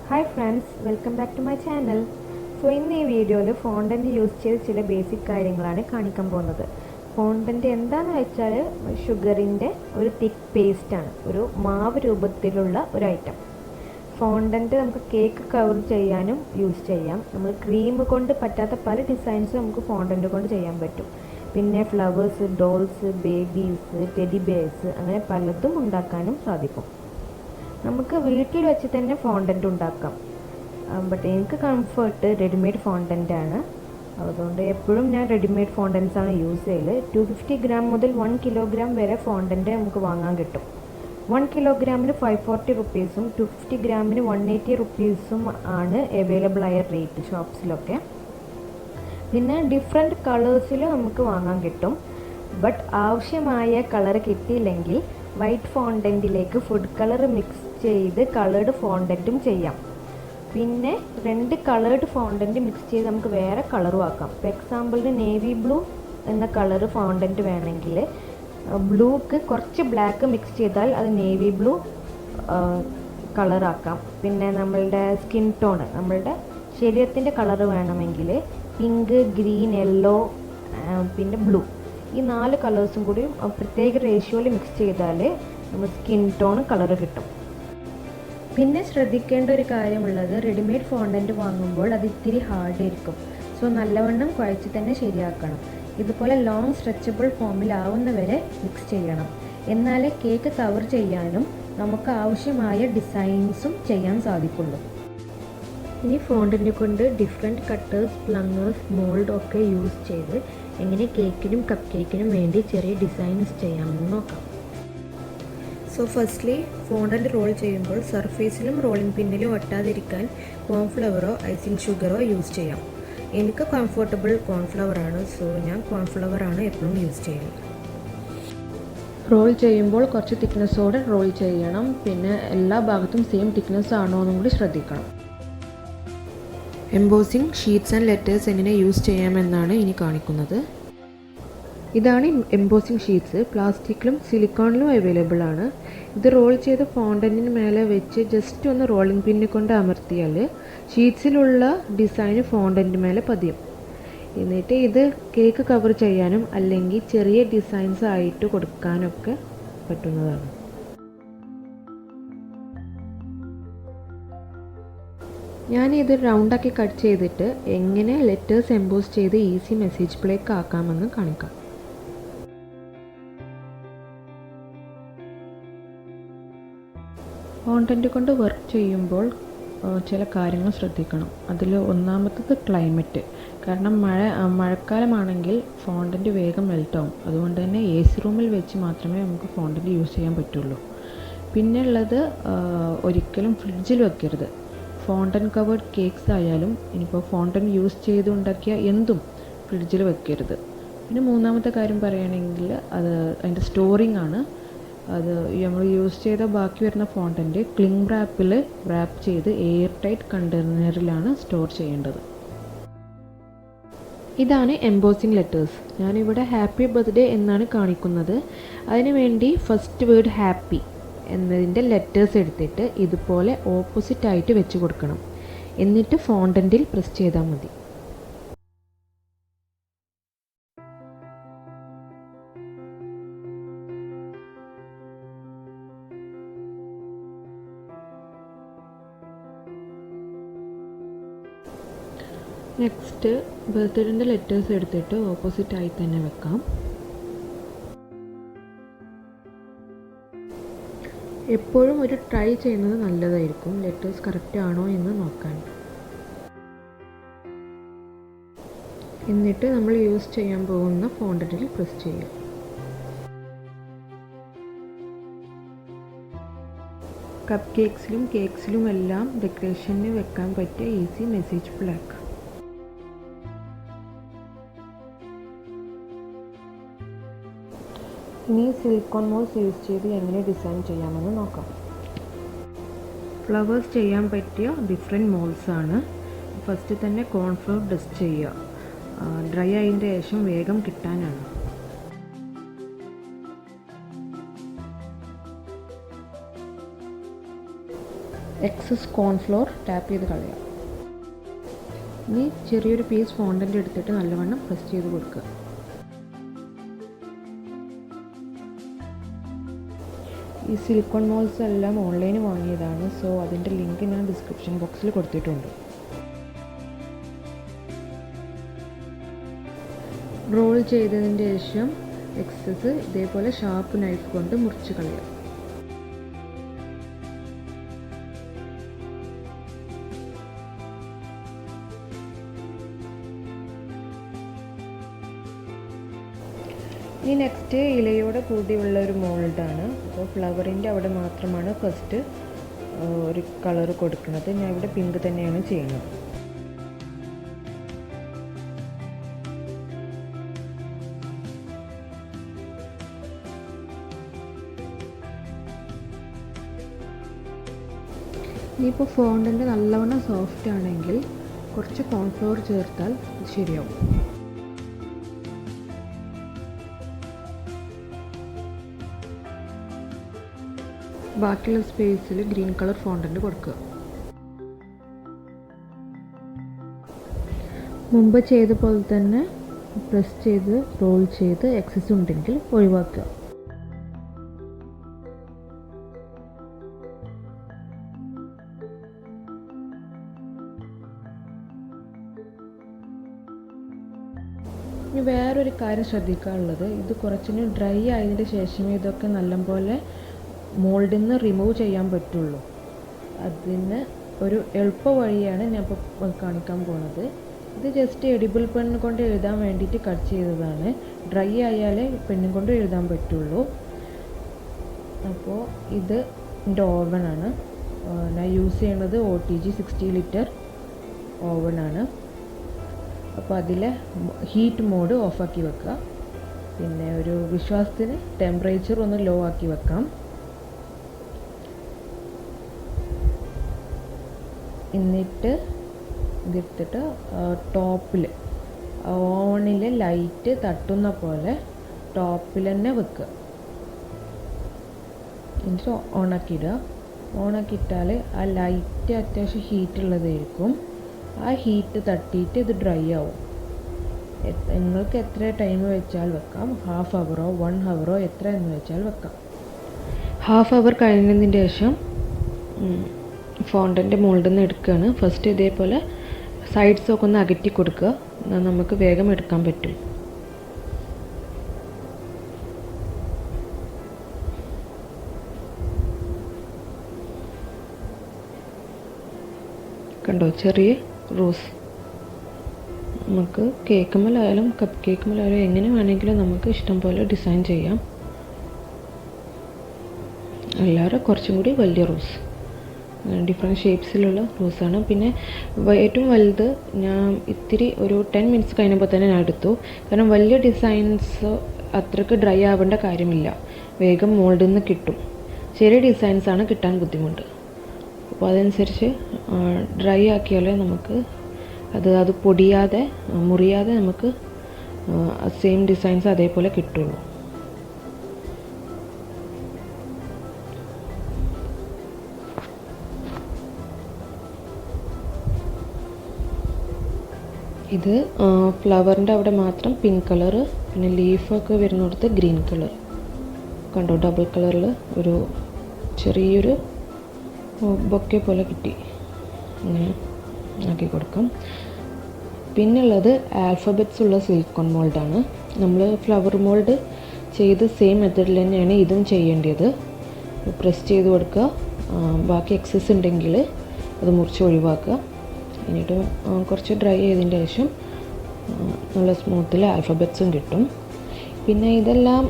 Hi friends, welcome back to my channel. So in this video, fondant use ചെയ്ത് ചില basic കാര്യങ്ങളാണ് കാണിക്കാൻ പോകുന്നത്. ഫോണ്ടന്റ് എന്താണെന്ന് വെച്ചാൽ ഷുഗറിൻ്റെ ഒരു തിക്ക് പേസ്റ്റാണ്, ഒരു മാവ് രൂപത്തിലുള്ള ഒരു ഐറ്റം. ഫോണ്ടന്റ് നമുക്ക് കേക്ക് കവർ ചെയ്യാനും യൂസ് ചെയ്യാം. നമ്മൾ ക്രീം കൊണ്ട് പറ്റാത്ത പല ഡിസൈൻസും നമുക്ക് ഫോണ്ടന്റ് കൊണ്ട് ചെയ്യാൻ പറ്റും. പിന്നെ flowers, dolls, babies, teddy birds അങ്ങനെ പലതും ഉണ്ടാക്കാനും സാധിക്കും. നമുക്ക് വീട്ടിൽ വെച്ച് തന്നെ ഫോണ്ടന്റ് ഉണ്ടാക്കാം. ബട്ട് എനിക്ക് കംഫർട്ട് റെഡിമെയ്ഡ് ഫോണ്ടൻ്റ് ആണ്. അതുകൊണ്ട് എപ്പോഴും ഞാൻ റെഡിമെയ്ഡ് ഫോണ്ടൻസ് ആണ് യൂസ് ചെയ്യൽ. 250 ഗ്രാം മുതൽ 1 കിലോഗ്രാം വരെ ഫോണ്ടൻ്റ് നമുക്ക് വാങ്ങാൻ കിട്ടും. 1 കിലോഗ്രാമിന് 540 റുപ്പീസും 250 ഗ്രാമിന് 180 റുപ്പീസും ആണ് അവൈലബിൾ ആയ റേറ്റ് ഷോപ്സിലൊക്കെ. പിന്നെ ഡിഫറെൻറ്റ് കളേഴ്സിൽ നമുക്ക് വാങ്ങാൻ കിട്ടും. ബട്ട് ആവശ്യമായ കളർ കിട്ടിയില്ലെങ്കിൽ വൈറ്റ് ഫോണ്ടൻറ്റിലേക്ക് ഫുഡ് കളർ മിക്സ് ചെയ്ത് കളേർഡ് ഫോണ്ടൻറ്റും ചെയ്യാം. പിന്നെ 2 കളേർഡ് ഫോണ്ടൻറ്റ് മിക്സ് ചെയ്ത് നമുക്ക് വേറെ കളറും ആക്കാം. ഇപ്പോൾ എക്സാമ്പിളിന് നേവി ബ്ലൂ എന്ന കളർ ഫോണ്ടൻറ്റ് വേണമെങ്കിൽ ബ്ലൂക്ക് കുറച്ച് ബ്ലാക്ക് മിക്സ് ചെയ്താൽ അത് നേവി ബ്ലൂ കളറാക്കാം. പിന്നെ നമ്മളുടെ സ്കിൻ ടോൺ, നമ്മളുടെ ശരീരത്തിൻ്റെ കളർ വേണമെങ്കിൽ പിങ്ക്, ഗ്രീൻ, യെല്ലോ പിന്നെ ബ്ലൂ, ഈ 4 കളേഴ്സും കൂടി പ്രത്യേക റേഷ്യോയിൽ മിക്സ് ചെയ്താൽ നമ്മൾ സ്കിൻ ടോൺ കളർ കിട്ടും. പിന്നെ ശ്രദ്ധിക്കേണ്ട ഒരു കാര്യമുള്ളത്, റെഡിമെയ്ഡ് ഫോണ്ടൻറ്റ് വാങ്ങുമ്പോൾ അത് ഇത്തിരി ഹാർഡായിരിക്കും. സോ നല്ലവണ്ണം കുഴച്ച് തന്നെ ശരിയാക്കണം. ഇതുപോലെ ലോങ് സ്ട്രെച്ചബിൾ ഫോമിലാവുന്നവരെ മിക്സ് ചെയ്യണം. എന്നാലേ കേക്ക് കവർ ചെയ്യാനും നമുക്ക് ആവശ്യമായ ഡിസൈൻസും ചെയ്യാൻ സാധിക്കുള്ളൂ. ഇനി ഫോണ്ടൻറ്റ് കൊണ്ട് ഡിഫറെൻറ്റ് കട്ടേഴ്സ്, പ്ലങ്ങേഴ്സ്, മോൾഡ് ഒക്കെ യൂസ് ചെയ്ത് എങ്ങനെ കേക്കിനും കപ്പ് കേക്കിനും വേണ്ടി ചെറിയ ഡിസൈൻസ് ചെയ്യാമെന്ന് നോക്കാം. സോ ഫസ്റ്റ്ലി ഫോണ്ടൻറ്റ് റോൾ ചെയ്യുമ്പോൾ സർഫേസിലും റോളിംഗ് പിന്നിലും ഒട്ടാതിരിക്കാൻ കോൺഫ്ലവറോ ഐസിങ് ഷുഗറോ യൂസ് ചെയ്യാം. എനിക്ക് കംഫർട്ടബിൾ കോൺഫ്ലവറാണ്, സോ ഞാൻ കോൺഫ്ലവറാണ് എപ്പോഴും യൂസ് ചെയ്യുന്നത്. റോൾ ചെയ്യുമ്പോൾ കുറച്ച് തിക്നെസ്സോടെ റോൾ ചെയ്യണം. പിന്നെ എല്ലാ ഭാഗത്തും സെയിം തിക്നെസ് ആണോ എന്നും കൂടി ശ്രദ്ധിക്കണം. എംബോസിംഗ് ഷീറ്റ്സ് ആൻഡ് ലെറ്റേഴ്സ് എങ്ങനെ യൂസ് ചെയ്യാമെന്നാണ് ഇനി കാണിക്കുന്നത്. ഇതാണ് എംബോസിംഗ് ഷീറ്റ്സ്. പ്ലാസ്റ്റിക്കിലും സിലിക്കോണിലും അവൈലബിൾ ആണ്. ഇത് റോൾ ചെയ്ത ഫോണ്ടൻറ്റിന് മേലെ വെച്ച് ജസ്റ്റ് ഒന്ന് റോളിംഗ് പിന്ന് കൊണ്ട് അമർത്തിയാൽ ഷീറ്റ്സിലുള്ള ഡിസൈൻ ഫോണ്ടൻറ്റ് മേലെ പതിയും. എന്നിട്ട് ഇത് കേക്ക് കവർ ചെയ്യാനും അല്ലെങ്കിൽ ചെറിയ ഡിസൈൻസ് ആയിട്ട് കൊടുക്കാനൊക്കെ പറ്റുന്നതാണ്. ഞാനിത് റൗണ്ടാക്കി കട്ട് ചെയ്തിട്ട് എങ്ങനെ ലെറ്റേഴ്സ് എംബോസ് ചെയ്ത് ഈസി മെസ്സേജ് പ്ലേക്ക് ആക്കാമെന്ന് കാണിക്കാം. ഫോണ്ടൻറ്റ് കൊണ്ട് വർക്ക് ചെയ്യുമ്പോൾ ചില കാര്യങ്ങൾ ശ്രദ്ധിക്കണം. അതിൽ ഒന്നാമത്തത് ക്ലൈമറ്റ്. കാരണം മഴക്കാലമാണെങ്കിൽ ഫോണ്ടൻറ്റ് വേഗം മെൽറ്റാവും. അതുകൊണ്ട് തന്നെ AC റൂമിൽ വെച്ച് മാത്രമേ നമുക്ക് ഫോണ്ടൻറ്റ് യൂസ് ചെയ്യാൻ പറ്റുള്ളൂ. പിന്നെ ഉള്ളത്, ഒരിക്കലും ഫ്രിഡ്ജിൽ വെക്കരുത്. ഫോണ്ടൻറ്റ് കവേർഡ് കേക്ക്സ് ആയാലും ഇനിയിപ്പോൾ ഫോണ്ടൻറ്റ് യൂസ് ചെയ്ത് ഉണ്ടാക്കിയ എന്തും ഫ്രിഡ്ജിൽ വെക്കരുത്. പിന്നെ മൂന്നാമത്തെ കാര്യം പറയുകയാണെങ്കിൽ അതിൻ്റെ സ്റ്റോറിംഗ് ആണ്. അത് നമ്മൾ യൂസ് ചെയ്ത ബാക്കി വരുന്ന ഫോണ്ടൻറ്റ് ക്ലിംഗ് റാപ്പിൽ റാപ്പ് ചെയ്ത് എയർ ടൈറ്റ് കണ്ടെയ്നറിലാണ് സ്റ്റോർ ചെയ്യേണ്ടത്. ഇതാണ് എംബോസിംഗ് ലെറ്റേഴ്സ്. ഞാനിവിടെ ഹാപ്പി ബർത്ത്ഡേ എന്നാണ് കാണിക്കുന്നത്. അതിനുവേണ്ടി ഫസ്റ്റ് വേർഡ് ഹാപ്പി എന്നതിൻ്റെ ലെറ്റേഴ്സ് എടുത്തിട്ട് ഇതുപോലെ ഓപ്പോസിറ്റ് ആയിട്ട് വെച്ച് കൊടുക്കണം. എന്നിട്ട് ഫോണ്ടൻറ്റിൽ പ്രസ് ചെയ്താൽ മതി. നെക്സ്റ്റ് ബർത്ത്ഡേൻ്റെ ലെറ്റേഴ്സ് എടുത്തിട്ട് ഓപ്പോസിറ്റ് ആയി തന്നെ വെക്കാം. എപ്പോഴും ഒരു ട്രൈ ചെയ്യുന്നത് നല്ലതായിരിക്കും, ലെറ്റേഴ്സ് കറക്റ്റ് ആണോ എന്ന് നോക്കാൻ. എന്നിട്ട് നമ്മൾ യൂസ് ചെയ്യാൻ പോകുന്ന ഫോണ്ടൻറ്റിൽ പ്രസ് ചെയ്യാം. കപ്പ് കേക്ക്സിലും കേക്ക്സിലും എല്ലാം ഡെക്കറേഷന് വെക്കാൻ പറ്റിയ ഈസി മെസ്സേജ് പ്ലാക്ക്. ഇനി സിലിക്കോൺ മോൾസ് യൂസ് ചെയ്ത് എങ്ങനെ ഡിസൈൻ ചെയ്യാമെന്ന് നോക്കാം. ഫ്ലവേഴ്സ് ചെയ്യാൻ പറ്റിയ ഡിഫറെൻറ്റ് മോൾസ് ആണ്. ഫസ്റ്റ് തന്നെ കോൺഫ്ലവർ ഡസ്റ്റ് ചെയ്യുക. ഡ്രൈ ആയതിൻ്റെ ശേഷം വേഗം കിട്ടാനാണ്. എക്സസ് കോൺഫ്ലോർ ടാപ്പ് ചെയ്ത് കളയാം. ഇനി ചെറിയൊരു പീസ് ഫോണ്ടൻ്റ് എടുത്തിട്ട് നല്ലവണ്ണം പ്രസ് ചെയ്ത് കൊടുക്കുക. ഈ സിലിക്കോൺ മോൾസ് എല്ലാം ഓൺലൈനിൽ വാങ്ങിയതാണ്. സോ അതിൻ്റെ ലിങ്ക് ഞാൻ ഡിസ്ക്രിപ്ഷൻ ബോക്സിൽ കൊടുത്തിട്ടുണ്ട്. റോൾ ചെയ്തതിന് ശേഷം എക്സസ് ഇതേപോലെ ഷാർപ്പ് നൈഫ് കൊണ്ട് മുറിച്ച് കളയാം. ഇനി നെക്സ്റ്റ് ഇലയോടെ കൂടിയുള്ള ഒരു മോൾഡാണ്. അപ്പോൾ ഫ്ലവറിൻ്റെ അവിടെ മാത്രമാണ് ഫസ്റ്റ് ഒരു കളർ കൊടുക്കുന്നത്. ഞാൻ ഇവിടെ പിങ്ക് തന്നെയാണ് ചെയ്യുന്നത്. ഇനിയിപ്പോൾ ഫോണ്ടൻ്റ് നല്ലവണ്ണം സോഫ്റ്റ് ആണെങ്കിൽ കുറച്ച് കോൺഫ്ലവർ ചേർത്താൽ ഇത് ശരിയാവും. ബാക്കിയുള്ള സ്പേസിൽ ഗ്രീൻ കളർ ഫോണ്ടൻ്റ് കൊടുക്കുക. മുമ്പ് ചെയ്ത പോലെ തന്നെ പ്രസ് ചെയ്ത് റോൾ ചെയ്ത് എക്സസ് ഉണ്ടെങ്കിൽ ഒഴിവാക്കുക. ഇനി വേറൊരു കാര്യം ശ്രദ്ധിക്കാനുള്ളത്, ഇത് കുറച്ചിന് ഡ്രൈ ആയതിന് ശേഷമേ ഇതൊക്കെ നല്ലപോലെ മോൾഡിൽ നിന്ന് റിമൂവ് ചെയ്യാൻ പറ്റുള്ളൂ. അതിന് ഒരു എളുപ്പ വഴിയാണ് ഞാൻ ഇപ്പോൾ കാണിക്കാൻ പോകുന്നത്. ഇത് ജസ്റ്റ് എഡിബിൾ പെൻ കൊണ്ട് എഴുതാൻ വേണ്ടിയിട്ട് കട്ട് ചെയ്തതാണ്. ഡ്രൈ ആയാലേ പെണ്ണും കൊണ്ട് എഴുതാൻ പറ്റുള്ളൂ. അപ്പോൾ ഇത് എൻ്റെ ഓവനാണ്. ഞാൻ യൂസ് ചെയ്യുന്നത് OTG 60 ലിറ്റർ ഓവനാണ്. അപ്പോൾ അതിലെ ഹീറ്റ് മോഡ് ഓഫാക്കി വെക്കുക. പിന്നെ ഒരു വിശ്വാസത്തിന് ടെമ്പറേച്ചർ ഒന്ന് ലോ ആക്കി വെക്കാം. എന്നിട്ട് ഇതിട്ടിട്ട് ടോപ്പിൽ ഓവണിൽ ലൈറ്റ് തട്ടുന്ന പോലെ ടോപ്പിൽ തന്നെ വെക്കുക. എന്നിട്ട് ഓണാക്കിയിടുക. ഓണാക്കിയിട്ടാൽ ആ ലൈറ്റ് അത്യാവശ്യം ഹീറ്റുള്ളതായിരിക്കും. ആ ഹീറ്റ് തട്ടിയിട്ട് ഇത് ഡ്രൈ ആവും. നിങ്ങൾക്ക് എത്ര ടൈം വെച്ചാൽ വെക്കാം. 1/2 ഹവറോ 1 ഹവറോ എത്ര എന്ന് വെച്ചാൽ വെക്കാം. 1/2 ഹവർ കഴിഞ്ഞതിന് ശേഷം ഫോണ്ടൻ്റെ മോൾഡിൽ നിന്ന് എടുക്കുകയാണ്. ഫസ്റ്റ് ഇതേപോലെ സൈഡ്സൊക്കെ ഒന്ന് അകറ്റി കൊടുക്കുക. എന്നാൽ നമുക്ക് വേഗം എടുക്കാൻ പറ്റും. കണ്ടോ, ചെറിയ റോസ്. നമുക്ക് കേക്കുമ്മലായാലും കപ്പ് കേക്കുമ്മലായാലും എങ്ങനെ വേണമെങ്കിലും നമുക്ക് ഇഷ്ടം പോലെ ഡിസൈൻ ചെയ്യാം. അല്ലാതെ കുറച്ചും കൂടി വലിയ റോസ്, ഡിഫറെൻറ്റ് ഷേപ്സിലുള്ള റോസാണ്. പിന്നെ ഏറ്റവും വലുത് ഞാൻ ഇത്തിരി ഒരു 10 മിനിറ്റ്സ് കഴിഞ്ഞപ്പോൾ തന്നെ ഞാൻ എടുത്തു. കാരണം വലിയ ഡിസൈൻസ് അത്രയ്ക്ക് ഡ്രൈ ആവേണ്ട കാര്യമില്ല, വേഗം മോൾഡിൽ നിന്ന് കിട്ടും. ചെറിയ ഡിസൈൻസാണ് കിട്ടാൻ ബുദ്ധിമുട്ട്. അപ്പോൾ അതനുസരിച്ച് ഡ്രൈ ആക്കിയാലേ നമുക്ക് അത് പൊടിയാതെ മുറിയാതെ നമുക്ക് സെയിം ഡിസൈൻസ് അതേപോലെ കിട്ടുള്ളൂ. ഇത് ഫ്ലവറിൻ്റെ അവിടെ മാത്രം പിങ്ക് കളറ്, പിന്നെ ലീഫൊക്കെ വരുന്നിടത്ത് ഗ്രീൻ കളർ. കണ്ടോ, ഡബിൾ കളറിൽ ഒരു ചെറിയൊരു ബൊക്കെ പോലെ കിട്ടി. ഇങ്ങനെ ആക്കി കൊടുക്കാം. പിന്നുള്ളത് ആൽഫബറ്റ്സ് ഉള്ള സിലിക്കോൺ മോൾഡാണ്. നമ്മൾ ഫ്ലവർ മോൾഡ് ചെയ്ത് സെയിം മെത്തേഡിൽ തന്നെയാണ് ഇതും ചെയ്യേണ്ടത്. പ്രസ് ചെയ്ത് കൊടുക്കുക. ബാക്കി എക്സസ് ഉണ്ടെങ്കിൽ അത് മുറിച്ച് ഒഴിവാക്കുക. എന്നിട്ട് കുറച്ച് ഡ്രൈ ചെയ്തതിന് ശേഷം നല്ല സ്മൂത്തിൽ ആൽഫബറ്റ്സും കിട്ടും. പിന്നെ ഇതെല്ലാം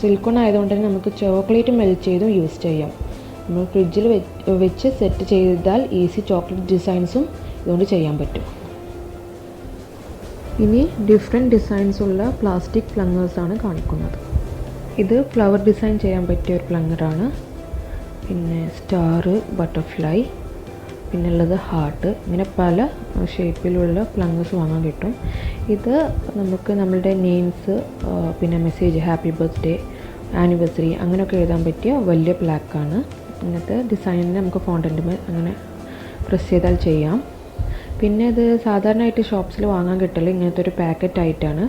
സിലിക്കോൺ ആയതുകൊണ്ട് തന്നെ നമുക്ക് ചോക്ലേറ്റ് മെൽറ്റ് ചെയ്തും യൂസ് ചെയ്യാം. നമ്മൾ ഫ്രിഡ്ജിൽ വെച്ച് സെറ്റ് ചെയ്താൽ ഈസി ചോക്ലേറ്റ് ഡിസൈൻസും ഇതുകൊണ്ട് ചെയ്യാൻ പറ്റും. ഇനി ഡിഫറെൻറ്റ് ഡിസൈൻസ് ഉള്ള പ്ലാസ്റ്റിക് പ്ലങ്ങേഴ്സാണ് കാണിക്കുന്നത്. ഇത് ഫ്ലവർ ഡിസൈൻ ചെയ്യാൻ പറ്റിയ ഒരു പ്ലങ്ങറാണ്. പിന്നെ സ്റ്റാർ, ബട്ടർഫ്ലൈ, പിന്നുള്ളത് ഹാർട്ട്, ഇങ്ങനെ പല ഷേപ്പിലുള്ള പ്ലങ്ങേഴ്സ് വാങ്ങാൻ കിട്ടും. ഇത് നമുക്ക് നമ്മളുടെ നെയിംസ്, പിന്നെ മെസ്സേജ്, ഹാപ്പി ബർത്ത്ഡേ, ആനിവേഴ്സറി അങ്ങനെയൊക്കെ എഴുതാൻ പറ്റിയ വലിയ പ്ലാക്കാണ്. ഇങ്ങനത്തെ ഡിസൈനിന് നമുക്ക് ഫോണ്ടൻറ്റ് അങ്ങനെ പ്രസ് ചെയ്താൽ ചെയ്യാം. പിന്നെ ഇത് സാധാരണയായിട്ട് ഷോപ്സിൽ വാങ്ങാൻ കിട്ടൽ ഇങ്ങനത്തെ ഒരു പാക്കറ്റ് ആയിട്ടാണ്.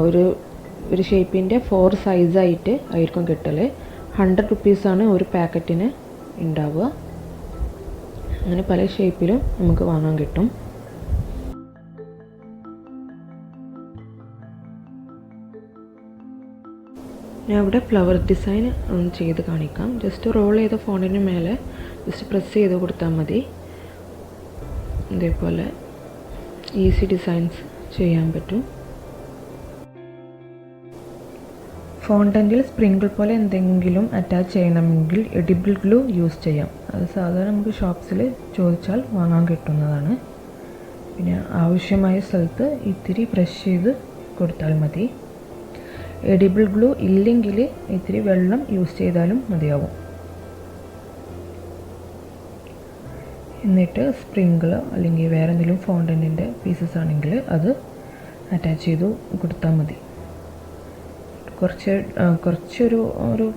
ഒരു ഷേപ്പിൻ്റെ 4 സൈസായിട്ട് ആയിരിക്കും കിട്ടൽ. 100 റുപ്പീസാണ് ഒരു പാക്കറ്റിന് ഉണ്ടാവുക. അങ്ങനെ പല ഷേപ്പിലും നമുക്ക് വാങ്ങാൻ കിട്ടും. ഞാൻ ഇവിടെ ഫ്ലവർ ഡിസൈൻ ചെയ്ത് കാണിക്കാം. ജസ്റ്റ് റോൾ ചെയ്ത ഫോണ്ടിന് മേലെ ജസ്റ്റ് പ്രസ് ചെയ്ത് കൊടുത്താൽ മതി. ഇതേപോലെ ഈസി ഡിസൈൻസ് ചെയ്യാൻ പറ്റും. ഫോണ്ടൻറ്റിൽ സ്പ്രിങ്കിൾ പോലെ എന്തെങ്കിലും അറ്റാച്ച് ചെയ്യണമെങ്കിൽ എഡിബിൾ ഗ്ലൂ യൂസ് ചെയ്യാം. അത് സാധാരണ നമുക്ക് ഷോപ്സിൽ ചോദിച്ചാൽ വാങ്ങാൻ കിട്ടുന്നതാണ്. പിന്നെ ആവശ്യമായ സ്ഥലത്ത് ഇത്തിരി ബ്രഷ് ചെയ്ത് കൊടുത്താൽ മതി. എഡിബിൾ ഗ്ലൂ ഇല്ലെങ്കിൽ ഇത്തിരി വെള്ളം യൂസ് ചെയ്താലും മതിയാവും. എന്നിട്ട് സ്പ്രിങ്കിൾ അല്ലെങ്കിൽ വേറെ എന്തെങ്കിലും ഫോണ്ടൻറ്റിൻ്റെ പീസസ് ആണെങ്കിൽ അത് അറ്റാച്ച് ചെയ്ത് കൊടുത്താൽ മതി. കുറച്ചൊരു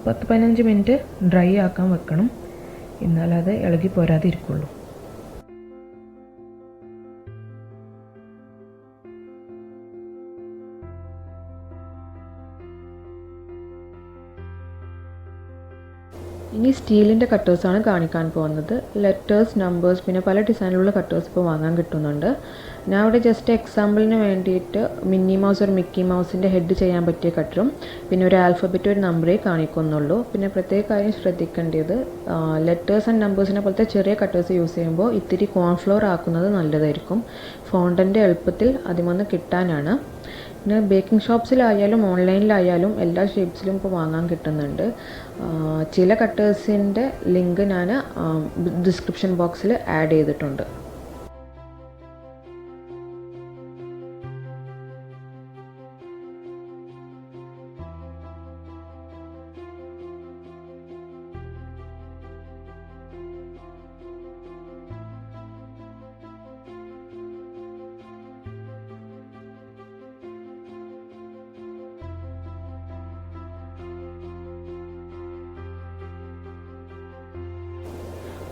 10-15 മിനിറ്റ് ഡ്രൈ ആക്കാൻ വെക്കണം. എന്നാലത് ഇളകി പോരാതിരിക്കുള്ളൂ. ഇനി സ്റ്റീലിൻ്റെ കട്ടേഴ്സാണ് കാണിക്കാൻ പോകുന്നത്. ലെറ്റേഴ്സ്, നമ്പേഴ്സ്, പിന്നെ പല ഡിസൈനിലുള്ള കട്ടേഴ്സ് ഇപ്പോൾ വാങ്ങാൻ കിട്ടുന്നുണ്ട്. ഞാൻ ഇവിടെ ജസ്റ്റ് എക്സാമ്പിളിന് വേണ്ടിയിട്ട് മിന്നി മൗസ് ഒരു മിക്കി മൗസിൻ്റെ ഹെഡ് ചെയ്യാൻ പറ്റിയ കട്ടറും പിന്നെ ഒരു ആൽഫബറ്റ് ഒരു നമ്പറേ കാണിക്കുന്നുള്ളൂ. പിന്നെ പ്രത്യേക കാര്യം ശ്രദ്ധിക്കേണ്ടത് ലെറ്റേഴ്സ് ആൻഡ് നമ്പേഴ്സിനെ പോലത്തെ ചെറിയ കട്ടേഴ്സ് യൂസ് ചെയ്യുമ്പോൾ ഇത്തിരി കോൺഫ്ലോർ ആക്കുന്നത് നല്ലതായിരിക്കും. ഫോണ്ടൻ്റെ എളുപ്പത്തിൽ അതിമൊന്ന് കിട്ടാനാണ്. പിന്നെ ബേക്കിംഗ് ഷോപ്സിലായാലും ഓൺലൈനിലായാലും എല്ലാ ഷേപ്സിലും ഇപ്പോൾ വാങ്ങാൻ കിട്ടുന്നുണ്ട്. ചില കട്ടേഴ്സിൻ്റെ ലിങ്ക് ഞാൻ ഡിസ്ക്രിപ്ഷൻ ബോക്സിൽ ആഡ് ചെയ്തിട്ടുണ്ട്.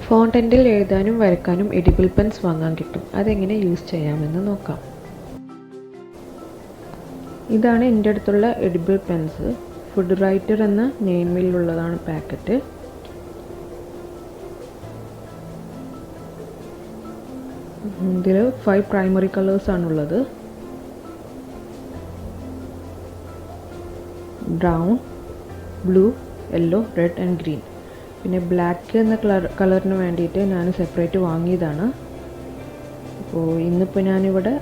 ഫോണ്ടൻറ്റിൽ എഴുതാനും വരയ്ക്കാനും എഡിബിൾ പെൻസ് വാങ്ങാൻ കിട്ടും. അതെങ്ങനെ യൂസ് ചെയ്യാമെന്ന് നോക്കാം. ഇതാണ് എൻ്റെ അടുത്തുള്ള എഡിബിൾ പെൻസ്. ഫുഡ് റൈറ്റർ എന്ന നെയിമിലുള്ളതാണ് പാക്കറ്റ്. ഇതിൽ 5 പ്രൈമറി കളേഴ്സാണുള്ളത്. Brown, blue, yellow, red and green. പിന്നെ ബ്ലാക്ക് എന്ന കളറിന് വേണ്ടിയിട്ട് ഞാൻ സെപ്പറേറ്റ് വാങ്ങിയതാണ്. അപ്പോൾ ഇന്നിപ്പോൾ ഞാനിവിടെ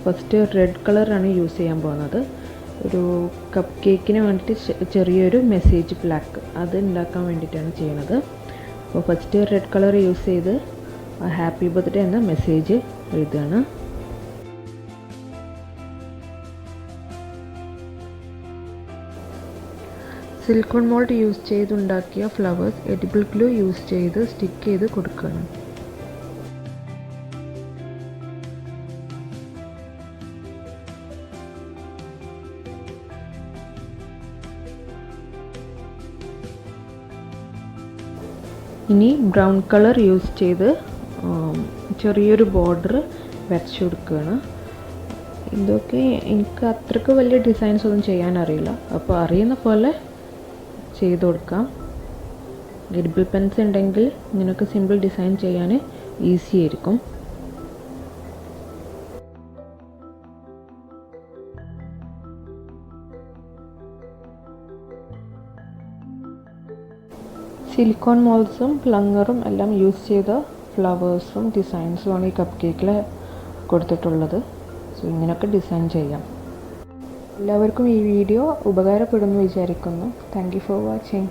ഫസ്റ്റ് റെഡ് കളറാണ് യൂസ് ചെയ്യാൻ പോകുന്നത്. ഒരു കപ്പ് കേക്കിന് വേണ്ടിയിട്ട് ചെറിയൊരു മെസ്സേജ് ബ്ലാക്ക് അത് ഉണ്ടാക്കാൻ വേണ്ടിയിട്ടാണ് ചെയ്യുന്നത്. അപ്പോൾ ഫസ്റ്റ് റെഡ് കളർ യൂസ് ചെയ്ത് ഹാപ്പി ബർത്ത്ഡേ എന്ന മെസ്സേജ് എഴുതുകയാണ്. സിലിക്കോൺ മോൾഡ് യൂസ് ചെയ്തുണ്ടാക്കിയ ഫ്ലവേഴ്സ് എഡിബിൾ ഗ്ലൂ യൂസ് ചെയ്ത് സ്റ്റിക്ക് ചെയ്ത് കൊടുക്കണം. ഇനി ബ്രൗൺ കളർ യൂസ് ചെയ്ത് ചെറിയൊരു ബോർഡർ വരച്ചു കൊടുക്കുകയാണ്. ഇതൊക്കെ എനിക്ക് അത്രയ്ക്ക് വലിയ ഡിസൈൻസ് ഒന്നും ചെയ്യാൻ അറിയില്ല. അപ്പോൾ അറിയുന്ന പോലെ ചെയ്ത് കൊടുക്കാം. എഡിബിൾ പെൻസ് ഉണ്ടെങ്കിൽ ഇങ്ങനെയൊക്കെ സിമ്പിൾ ഡിസൈൻ ചെയ്യാൻ ഈസി ആയിരിക്കും. സിലിക്കോൺ മോൾഡ്സും പ്ലങ്ങറും എല്ലാം യൂസ് ചെയ്ത ഫ്ലവേഴ്സും ഡിസൈൻസുമാണ് ഈ കപ്പ് കേക്കിൽ കൊടുത്തിട്ടുള്ളത്. സോ ഇങ്ങനെയൊക്കെ ഡിസൈൻ ചെയ്യാം. എല്ലാവർക്കും ഈ വീഡിയോ ഉപകാരപ്പെടുമെന്ന് വിചാരിക്കുന്നു. Thank you for watching.